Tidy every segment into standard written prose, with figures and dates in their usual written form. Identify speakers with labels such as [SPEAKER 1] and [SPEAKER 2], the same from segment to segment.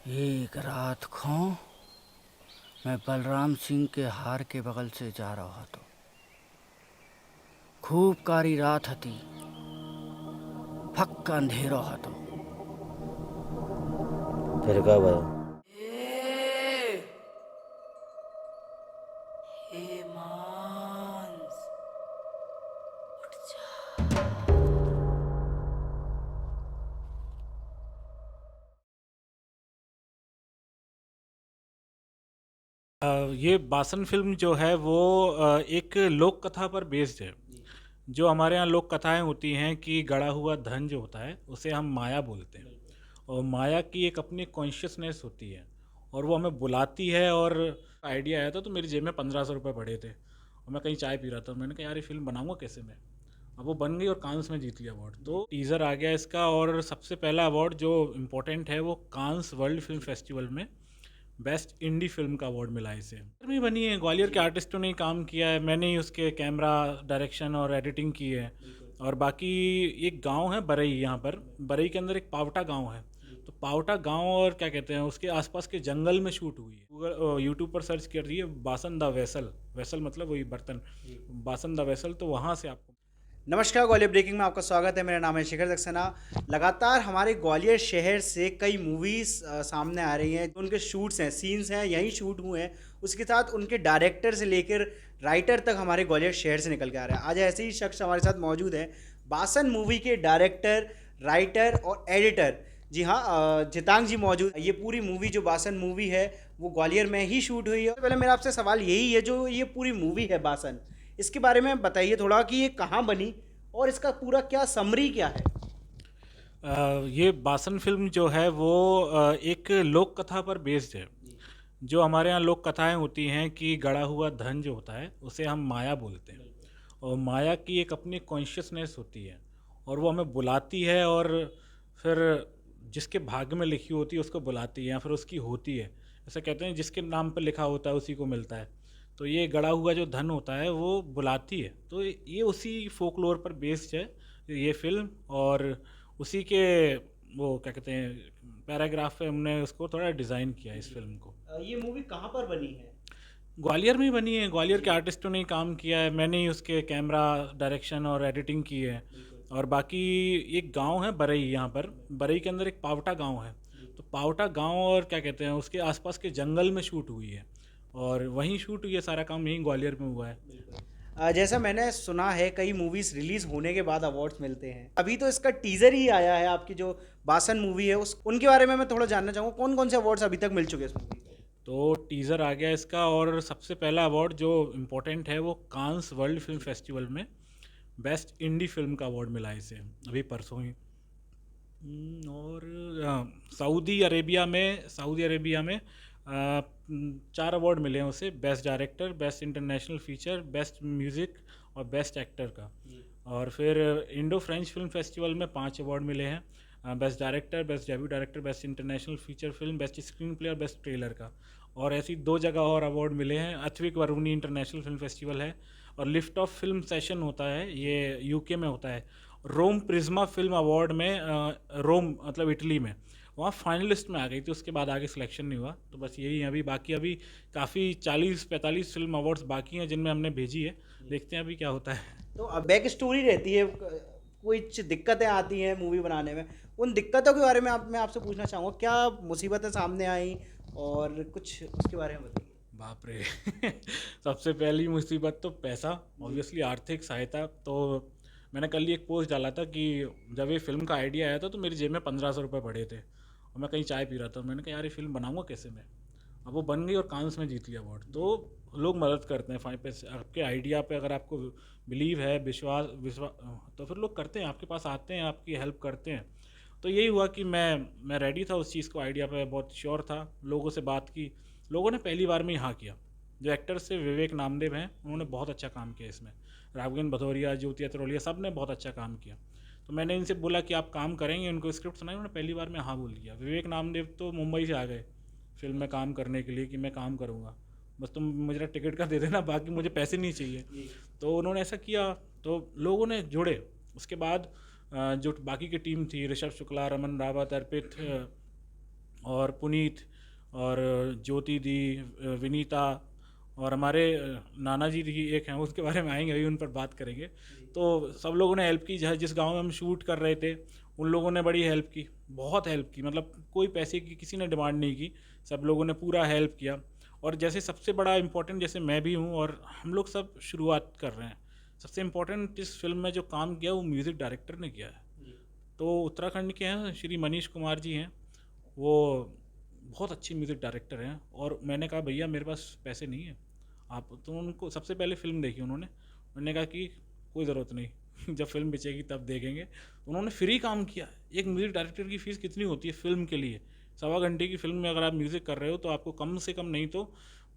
[SPEAKER 1] एक रात को मैं बलराम सिंह के हार के बगल से जा रहा था। खूब कारी रात हती, फक्का अंधेरो हतो।
[SPEAKER 2] फिर का भयो?
[SPEAKER 3] हे मांस उठ जा।
[SPEAKER 4] ये बासन फिल्म जो है वो एक लोक कथा पर बेस्ड है। जो हमारे यहाँ लोक कथाएं होती हैं कि गड़ा हुआ धन जो होता है उसे हम माया बोलते हैं। और माया की एक अपनी कॉन्शियसनेस होती है और वो हमें बुलाती है। और आइडिया आया था तो मेरी जेब में 1500 रुपये पड़े थे और मैं कहीं चाय पी रहा था। मैंने कहा यार ये फिल्म बनाऊंगा कैसे मैं। अब वो बन गई और कांस में जीत लिया अवार्ड। तो टीज़र आ गया इसका और सबसे पहला अवार्ड जो इम्पोर्टेंट है वो कांस वर्ल्ड फिल्म फेस्टिवल में बेस्ट इंडी फिल्म का अवार्ड मिला इसे। फिल्म ही बनी है, ग्वालियर के आर्टिस्टों ने ही काम किया है। मैंने ही उसके कैमरा डायरेक्शन और एडिटिंग की है। और बाकी एक गांव है बरई, यहाँ पर बरई के अंदर एक पावटा गांव है। तो पावटा गांव और क्या कहते हैं उसके आसपास के जंगल में शूट हुई है। गूगल यूट्यूब पर सर्च कर रही है बासन द वेसल, वेसल मतलब वही बर्तन, बासन द वेसल, तो वहाँ से आपको।
[SPEAKER 5] नमस्कार, ग्वालियर ब्रेकिंग में आपका स्वागत है। मेरा नाम है शिखर सक्सेना। लगातार हमारे ग्वालियर शहर से कई मूवीज़ सामने आ रही हैं। उनके शूट्स हैं, सीन्स हैं, यहीं शूट हुए हैं। उसके साथ उनके डायरेक्टर से लेकर राइटर तक हमारे ग्वालियर शहर से निकल के आ रहे हैं। आज ऐसे ही शख्स हमारे साथ मौजूद हैं, बासन मूवी के डायरेक्टर, राइटर और एडिटर। जी हाँ, जितांग जी मौजूद। ये पूरी मूवी जो बासन मूवी है वो ग्वालियर में ही शूट हुई है। पहले मेरा आपसे सवाल यही है, जो ये पूरी मूवी है बासन, इसके बारे में बताइए थोड़ा कि ये कहाँ बनी और इसका पूरा क्या समरी क्या है।
[SPEAKER 4] ये बासन फिल्म जो है वो एक लोक कथा पर बेस्ड है। जो हमारे यहाँ लोक कथाएं होती हैं कि गड़ा हुआ धन जो होता है उसे हम माया बोलते हैं। और माया की एक अपनी कॉन्शियसनेस होती है और वो हमें बुलाती है और फिर जिसके भाग्य में लिखी होती है उसको बुलाती है या फिर उसकी होती है। ऐसा कहते हैं जिसके नाम पर लिखा होता है उसी को मिलता है। तो ये गड़ा हुआ जो धन होता है वो बुलाती है। तो ये उसी फोकलोर पर बेस्ड है ये फिल्म। और उसी के वो क्या कहते हैं पैराग्राफ पे हमने उसको थोड़ा डिज़ाइन किया इस फिल्म को।
[SPEAKER 5] ये मूवी कहाँ पर बनी है।
[SPEAKER 4] ग्वालियर में ही बनी है, ग्वालियर के आर्टिस्टों ने ही काम किया है। मैंने ही उसके कैमरा डायरेक्शन और एडिटिंग की है। और बाकी एक गांव है बरई, यहाँ पर बरई के अंदर एक पावटा गांव है। तो पावटा गांव और क्या कहते हैं उसके आसपास के जंगल में शूट हुई है और वहीं शूट हुई है। सारा काम यहीं ग्वालियर में हुआ है।
[SPEAKER 5] जैसा मैंने सुना है कई मूवीज रिलीज होने के बाद अवार्ड्स मिलते हैं। अभी तो इसका टीजर ही आया है, आपकी जो बासन मूवी है उस उनके बारे में मैं थोड़ा जानना चाहूँगा, कौन कौन से अवार्ड्स अभी तक मिल चुके हैं इस मूवी को।
[SPEAKER 4] तो टीज़र आ गया इसका और सबसे पहला अवार्ड जो इम्पोर्टेंट है वो कांस वर्ल्ड फिल्म फेस्टिवल में बेस्ट इंडी फिल्म का अवार्ड मिला इसे अभी परसों ही। और सऊदी अरेबिया में 4 अवार्ड मिले हैं उसे। Best director, best international feature, best music और बेस्ट एक्टर का। और फिर इंडो फ्रेंच फिल्म फेस्टिवल में 5 अवार्ड मिले हैं। Best director, best debut director, best international feature film, best screen play और बेस्ट ट्रेलर का। और ऐसी 2 जगह और अवार्ड मिले हैं। अथविक वरुणी इंटरनेशनल फिल्म फेस्टिवल है और लिफ्ट ऑफ फिल्म सेशन होता है, ये यूके में होता है। रोम प्रिज्मा फिल्म अवार्ड में रोम मतलब इटली में, वहाँ फाइनलिस्ट में आ गई थी। उसके बाद आगे सिलेक्शन नहीं हुआ। तो बस यही है अभी। बाकी अभी काफ़ी 40-45 फिल्म अवार्ड्स बाकी हैं जिनमें हमने भेजी है। देखते हैं अभी क्या होता है।
[SPEAKER 5] तो बैक स्टोरी रहती है, कुछ दिक्कतें आती हैं मूवी बनाने में, उन दिक्कतों के बारे में मैं आपसे पूछना चाहूँगा, क्या मुसीबतें सामने आई और कुछ उसके बारे में बताइए।
[SPEAKER 4] बाप रे सबसे पहली मुसीबत तो पैसा, ऑब्वियसली आर्थिक सहायता। तो मैंने कल ही एक पोस्ट डाला था कि जब ये फिल्म का आइडिया आया था तो मेरी जेब में 1500 रुपये पड़े थे और मैं कहीं चाय पी रहा था। मैंने कहा यार ये फिल्म बनाऊंगा कैसे मैं। अब वो बन गई और कांस में जीत लिया अवार्ड। तो लोग मदद करते हैं फाइन पे, आपके आइडिया पे अगर आपको बिलीव है, विश्वास विश्वास, तो फिर लोग करते हैं, आपके पास आते हैं, आपकी हेल्प करते हैं। तो यही हुआ कि मैं रेडी था उस चीज़ को, आइडिया पे बहुत श्योर था। लोगों से बात की, लोगों ने पहली बार में ही हाँ किया। जो एक्टर्स से विवेक नामदेव हैं उन्होंने बहुत अच्छा काम किया इसमें। राघवेंद्र भदौरिया, ज्योति अत्रोलिया, सब ने बहुत अच्छा काम किया। तो मैंने इनसे बोला कि आप काम करेंगे, उनको स्क्रिप्ट सुनाई, उन्होंने पहली बार में हाँ बोल दिया। विवेक नामदेव तो मुंबई से आ गए फिल्म में काम करने के लिए कि मैं काम करूँगा, बस तुम मुझे टिकट का दे देना, बाकी मुझे पैसे नहीं चाहिए। तो उन्होंने ऐसा किया, तो लोगों ने जुड़े। उसके बाद जो बाकी की टीम थी, ऋषभ शुक्ला, रमन रावत, अर्पित, और पुनीत और ज्योति दी, विनीता और हमारे नाना जी की एक हैं, उसके बारे में आएंगे, अभी उन पर बात करेंगे। तो सब लोगों ने हेल्प की, जहाँ जिस गांव में हम शूट कर रहे थे उन लोगों ने बड़ी हेल्प की, बहुत हेल्प की, मतलब कोई पैसे की किसी ने डिमांड नहीं की, सब लोगों ने पूरा हेल्प किया। और जैसे सबसे बड़ा इम्पोर्टेंट, जैसे मैं भी हूँ और हम लोग सब शुरुआत कर रहे हैं, सबसे इम्पोर्टेंट इस फिल्म में जो काम किया वो म्यूज़िक डायरेक्टर ने किया है। तो उत्तराखंड के हैं श्री मनीष कुमार जी हैं, वो बहुत अच्छे म्यूज़िक डायरेक्टर हैं। और मैंने कहा भैया मेरे पास पैसे नहीं है, आप तो, उनको सबसे पहले फ़िल्म देखी उन्होंने कहा कि कोई ज़रूरत नहीं जब फिल्म बेचेगी तब देखेंगे। उन्होंने फ्री काम किया। एक म्यूज़िक डायरेक्टर की फ़ीस कितनी होती है फिल्म के लिए? 1.25 घंटे की फिल्म में अगर आप म्यूज़िक कर रहे हो तो आपको कम से कम नहीं तो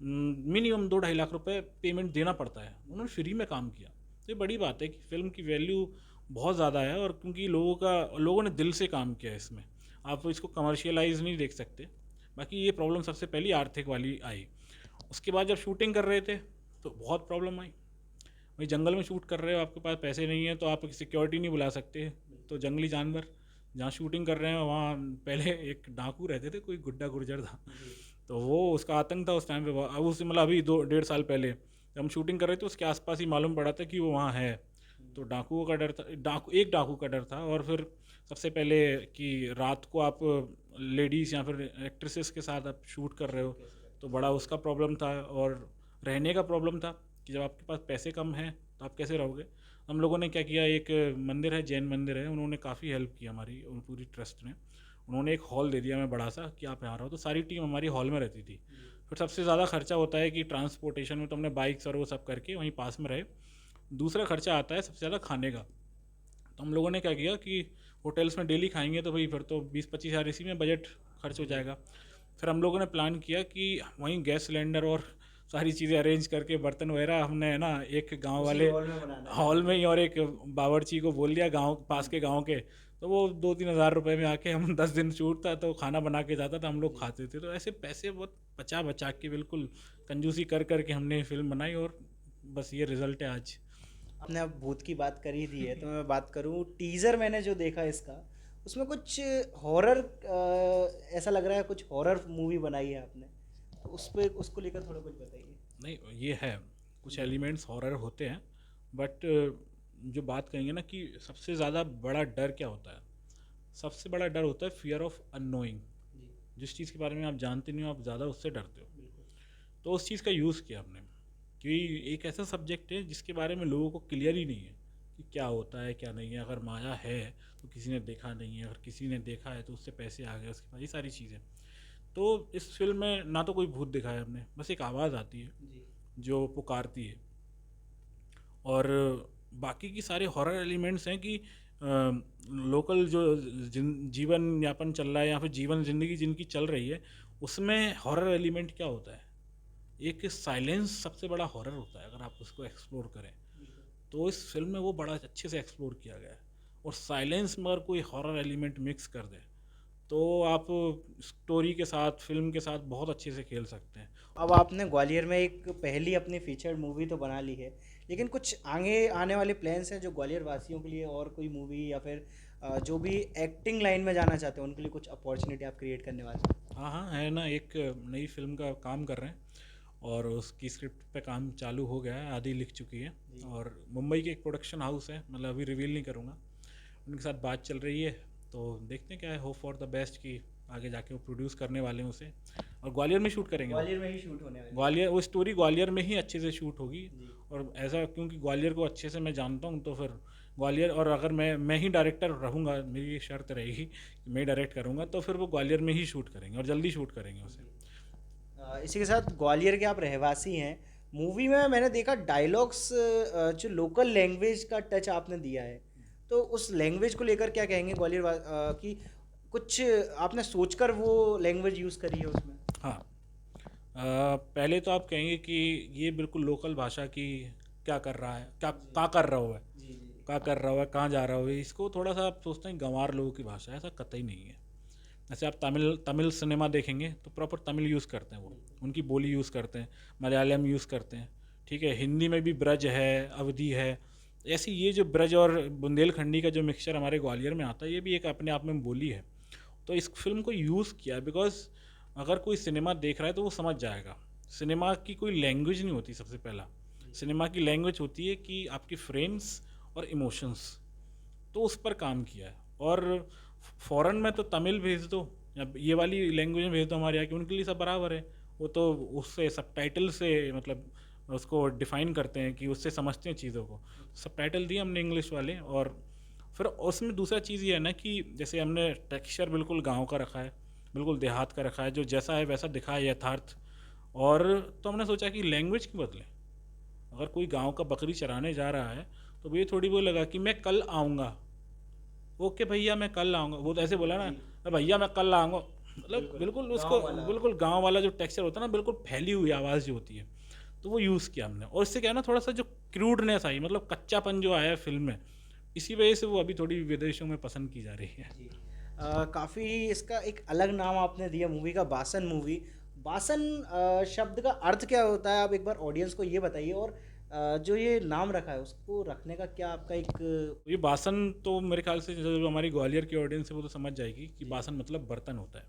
[SPEAKER 4] मिनिमम 2-2.5 लाख रुपए पेमेंट देना पड़ता है। उन्होंने फ्री में काम किया, तो ये बड़ी बात है कि फ़िल्म की वैल्यू बहुत ज़्यादा है। और क्योंकि लोगों ने दिल से काम किया है इसमें, आप इसको कमर्शियलाइज नहीं देख सकते। बाकी ये प्रॉब्लम सबसे पहली आर्थिक वाली आई। उसके बाद जब शूटिंग कर रहे थे तो बहुत प्रॉब्लम आई। भाई जंगल में शूट कर रहे हो, आपके पास पैसे नहीं है तो आप सिक्योरिटी नहीं बुला सकते, तो जंगली जानवर, जहाँ शूटिंग कर रहे हैं वहाँ पहले एक डाकू रहते थे, कोई गुड्डा गुर्जर था, तो वो उसका आतंक था उस टाइम पे। अब उससे मतलब अभी 2-1.5 साल पहले जब हम शूटिंग कर रहे थे उसके आसपास ही मालूम पड़ा था कि वो वहाँ है। तो डाकुओं का डर था, एक डाकू का डर था। और फिर सबसे पहले कि रात को आप लेडीज़ या फिर एक्ट्रेसेस के साथ आप शूट कर रहे हो, तो बड़ा उसका प्रॉब्लम था। और रहने का प्रॉब्लम था कि जब आपके पास पैसे कम हैं तो आप कैसे रहोगे। हम लोगों ने क्या किया, एक मंदिर है, जैन मंदिर है, उन्होंने काफ़ी हेल्प की हमारी, पूरी ट्रस्ट ने। उन्होंने एक हॉल दे दिया हमें बड़ा सा कि आप यहाँ रहो, तो सारी टीम हमारी हॉल में रहती थी। फिर सबसे ज़्यादा खर्चा होता है कि ट्रांसपोर्टेशन में, तो हमने बाइक्स और वो सब करके वहीं पास में रहे। दूसरा खर्चा आता है सबसे ज़्यादा खाने का। तो हम लोगों ने क्या किया कि होटल्स में डेली खाएंगे तो भाई फिर तो 20-25 हज़ार इसी में बजट खर्च हो जाएगा। फिर हम लोगों ने प्लान किया कि वहीं गैस सिलेंडर और सारी चीज़ें अरेंज करके, बर्तन वगैरह हमने, है ना, एक गांव वाले हॉल में ही, और एक बावर्ची को बोल दिया गांव पास के गांव के, तो वो 2-3 हज़ार रुपये में आके, हम 10 दिन शूट था तो खाना बना के जाता था, हम लोग खाते थे। तो ऐसे पैसे बहुत बचा बचा के, बिल्कुल कंजूसी कर करके हमने फिल्म बनाई, और बस ये रिज़ल्ट है आज।
[SPEAKER 5] आपने अब भूत की बात कर ही दी है तो मैं बात करूं, टीज़र मैंने जो देखा इसका, उसमें कुछ हॉरर, ऐसा लग रहा है कुछ हॉरर मूवी बनाई है आपने, तो उस पे उसको लेकर थोड़ा कुछ बताइए।
[SPEAKER 4] नहीं, ये है, कुछ एलिमेंट्स हॉरर होते हैं, बट जो बात करेंगे ना कि सबसे ज़्यादा बड़ा डर क्या होता है, सबसे बड़ा डर होता है फियर ऑफ अननोइंग। जिस चीज़ के बारे में आप जानते नहीं हो, आप ज़्यादा उससे डरते हो। तो उस चीज़ का यूज़ किया हमने कि एक ऐसा सब्जेक्ट है जिसके बारे में लोगों को क्लियर ही नहीं है कि क्या होता है क्या नहीं है। अगर माया है तो किसी ने देखा नहीं है, अगर किसी ने देखा है तो उससे पैसे आ गए उसके पास, ये सारी चीज़ें। तो इस फिल्म में ना तो कोई भूत दिखाया हमने, बस एक आवाज़ आती है जो पुकारती है। और बाकी की सारे हॉरर एलिमेंट्स हैं कि लोकल जो जीवन यापन चल रहा है या फिर जीवन ज़िंदगी जिनकी चल रही है, उसमें हॉरर एलिमेंट क्या होता है, एक साइलेंस सबसे बड़ा हॉरर होता है अगर आप उसको एक्सप्लोर करें। तो इस फिल्म में वो बड़ा अच्छे से एक्सप्लोर किया गया है। और साइलेंस में अगर कोई हॉरर एलिमेंट मिक्स कर दे तो आप स्टोरी के साथ, फिल्म के साथ बहुत अच्छे से खेल सकते हैं।
[SPEAKER 5] अब आपने ग्वालियर में एक पहली अपनी फीचर मूवी तो बना ली है, लेकिन कुछ आगे आने वाले प्लान्स हैं जो ग्वालियर वासियों के लिए, और कोई मूवी या फिर जो भी एक्टिंग लाइन में जाना चाहते हैं उनके लिए कुछ अपॉर्चुनिटी आप क्रिएट करने वाले हैं?
[SPEAKER 4] हाँ हाँ, है ना, एक नई फिल्म का काम कर रहे हैं और उसकी स्क्रिप्ट पे काम चालू हो गया है, आधी लिख चुकी है। और मुंबई के एक प्रोडक्शन हाउस है, मतलब अभी रिवील नहीं करूँगा, उनके साथ बात चल रही है। तो देखते हैं क्या है, होप फॉर द बेस्ट कि आगे जाके वो प्रोड्यूस करने वाले हैं उसे, और ग्वालियर में शूट करेंगे।
[SPEAKER 5] ग्वालियर में ही शूट होने वाला है।
[SPEAKER 4] ग्वालियर, वो स्टोरी ग्वालियर में ही अच्छे से शूट होगी। और ऐसा क्योंकि ग्वालियर को अच्छे से मैं जानता हूँ, तो फिर ग्वालियर, और अगर मैं ही डायरेक्टर रहूँगा, मेरी ये शर्त रहेगी कि मैं डायरेक्ट करूँगा, तो फिर वो ग्वालियर में ही शूट करेंगे और जल्दी शूट करेंगे उसे।
[SPEAKER 5] इसी के साथ ग्वालियर के आप रहवासी हैं, मूवी में मैंने देखा डायलॉग्स जो लोकल लैंग्वेज का टच आपने दिया है, तो उस लैंग्वेज को लेकर क्या कहेंगे ग्वालियर की, कुछ आपने सोचकर वो लैंग्वेज यूज़ करी है उसमें?
[SPEAKER 4] हाँ, पहले तो आप कहेंगे कि ये बिल्कुल लोकल भाषा की क्या कर रहा है, क्या कर रहा हो है, क्या कर रहा है, कहाँ जा रहा हो, इसको थोड़ा सा आप सोचते हैं गंवार लोगों की भाषा है, ऐसा कतई नहीं है। जैसे आप तमिल सिनेमा देखेंगे तो प्रॉपर तमिल यूज़ करते हैं, वो उनकी बोली यूज़ करते हैं, मलयालम यूज़ करते हैं, ठीक है। हिंदी में भी ब्रज है, अवधी है, ऐसी ये जो ब्रज और बुंदेलखंडी का जो मिक्सचर हमारे ग्वालियर में आता है, ये भी एक अपने आप में बोली है। तो इस फिल्म को यूज़ किया बिकॉज अगर कोई सिनेमा देख रहा है तो वो समझ जाएगा। सिनेमा की कोई लैंग्वेज नहीं होती। सबसे पहला सिनेमा की लैंग्वेज होती है कि आपकी फ्रेम्स और इमोशंस, तो उस पर काम किया है। और फॉरेन में तो तमिल भेज दो या ये वाली लैंग्वेज में भेज दो हमारे यहाँ की, उनके लिए सब बराबर है। वो तो उससे सबटाइटल से मतलब उसको डिफाइन करते हैं कि उससे समझते हैं चीज़ों को। सबटाइटल दिए हमने इंग्लिश वाले। और फिर उसमें दूसरा चीज़ ये है ना कि जैसे हमने टेक्सचर बिल्कुल गांव का रखा है, बिल्कुल देहात का रखा है, जो जैसा है वैसा दिखा है यथार्थ। और तो हमने सोचा कि लैंग्वेज क्यों बदले। अगर कोई गांव का बकरी चराने जा रहा है तो ये थोड़ी वो लगा कि मैं कल आऊँगा, ओके भैया मैं कल आऊँगा। वो तो ऐसे बोला ना, "अरे भैया मैं कल आऊँगा", मतलब बिल्कुल उसको बिल्कुल गांव वाला जो टेक्सचर होता है ना, बिल्कुल फैली हुई आवाज़ जो होती है, तो वो यूज़ किया हमने। और इससे क्या है ना, थोड़ा सा जो क्रूडनेस आई, मतलब कच्चापन जो आया है फिल्म में, इसी वजह से वो अभी थोड़ी विदेशों में पसंद की जा रही है।
[SPEAKER 5] काफ़ी इसका एक अलग नाम आपने दिया मूवी का, बासन मूवी। बासन शब्द का अर्थ क्या होता है, आप एक बार ऑडियंस को ये बताइए। और जो ये नाम रखा है उसको रखने का क्या आपका एक
[SPEAKER 4] ये बासन तो मेरे ख्याल से जो हमारी ग्वालियर की ऑडियंस है वो तो समझ जाएगी कि बासन मतलब बर्तन होता है।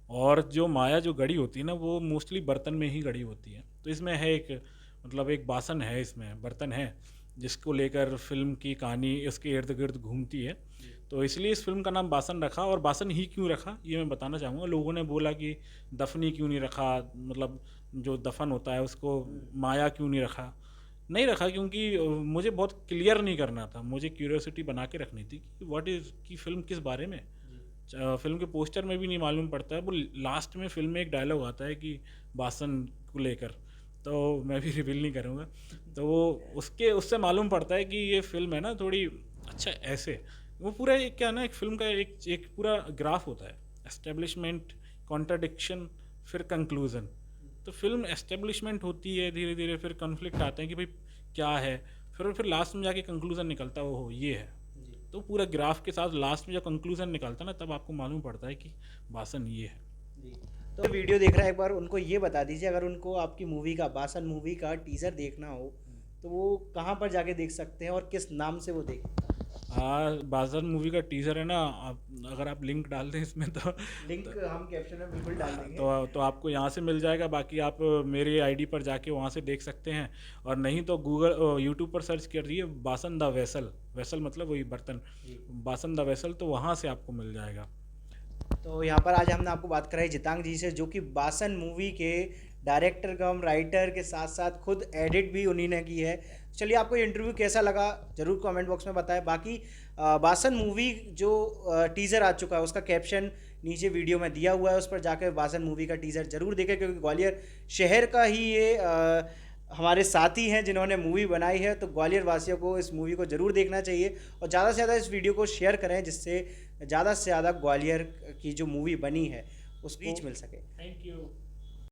[SPEAKER 4] और जो माया जो गढ़ी होती है ना, वो मोस्टली बर्तन में ही गढ़ी होती है। तो इसमें है एक मतलब एक बासन है, इसमें बर्तन है, जिसको लेकर फिल्म की कहानी इसके इर्द गिर्द घूमती है। तो इसलिए इस फिल्म का नाम बासन रखा। और बासन ही क्यों रखा ये मैं बताना चाहूँगा। लोगों ने बोला कि दफनी क्यों नहीं रखा, मतलब जो दफन होता है उसको माया क्यों नहीं रखा। नहीं रखा क्योंकि मुझे बहुत क्लियर नहीं करना था, मुझे क्यूरियोसिटी बना के रखनी थी कि व्हाट इज़ की फ़िल्म किस बारे में। फिल्म के पोस्टर में भी नहीं मालूम पड़ता है। वो लास्ट में फिल्म में एक डायलॉग आता है कि बासन को लेकर, तो मैं भी रिवील नहीं करूँगा। तो वो उसके उससे मालूम पड़ता है कि ये फिल्म है ना थोड़ी अच्छा ऐसे। वो पूरा एक क्या ना, एक फिल्म का एक एक पूरा ग्राफ होता है, एस्टेब्लिशमेंट, कॉन्ट्राडिक्शन, फिर कंक्लूज़न। तो फिल्म एस्टेब्लिशमेंट होती है धीरे धीरे, फिर कॉन्फ्लिक्ट आते हैं कि भाई क्या है, फिर लास्ट में जाके कंक्लूज़न निकलता है, वो ये है। तो पूरा ग्राफ के साथ लास्ट में जब कंक्लूज़न निकलता है ना, तब आपको मालूम पड़ता है कि बासन ये है।
[SPEAKER 5] जी। तो वीडियो देख रहा है, एक बार उनको ये बता दीजिए, अगर उनको आपकी मूवी का, बासन मूवी का टीज़र देखना हो तो वो कहाँ पर जाके देख सकते हैं और किस नाम से वो देखें?
[SPEAKER 4] बासन मूवी का टीज़र है ना, अगर आप लिंक डाल दें इसमें तो
[SPEAKER 5] लिंक हम कैप्शन में बिल्कुल डाल देंगे।
[SPEAKER 4] तो आपको यहाँ से मिल जाएगा। बाकी आप मेरे आईडी पर जाके वहाँ से देख सकते हैं। और नहीं तो गूगल यूट्यूब पर सर्च करिए बासन द वेसल, वेसल मतलब वही बर्तन, बासन द वेसल, तो वहाँ से आपको मिल जाएगा।
[SPEAKER 5] तो यहाँ पर आज हमने आपको बात कराई जितांग जी से, जो कि बासन मूवी के डायरेक्टर कम राइटर के साथ साथ खुद एडिट भी उन्हीं ने की है। चलिए, आपको ये इंटरव्यू कैसा लगा ज़रूर कमेंट बॉक्स में बताएं। बाकी बासन मूवी जो टीज़र आ चुका है उसका कैप्शन नीचे वीडियो में दिया हुआ है, उस पर जाकर बासन मूवी का टीज़र ज़रूर देखें, क्योंकि ग्वालियर शहर का ही ये हमारे साथी हैं जिन्होंने मूवी बनाई है। तो ग्वालियर वासियों को इस मूवी को ज़रूर देखना चाहिए और ज़्यादा से ज़्यादा इस वीडियो को शेयर करें, जिससे ज़्यादा से ज़्यादा ग्वालियर की जो मूवी बनी है उसको रीच मिल सके।
[SPEAKER 4] Thank you.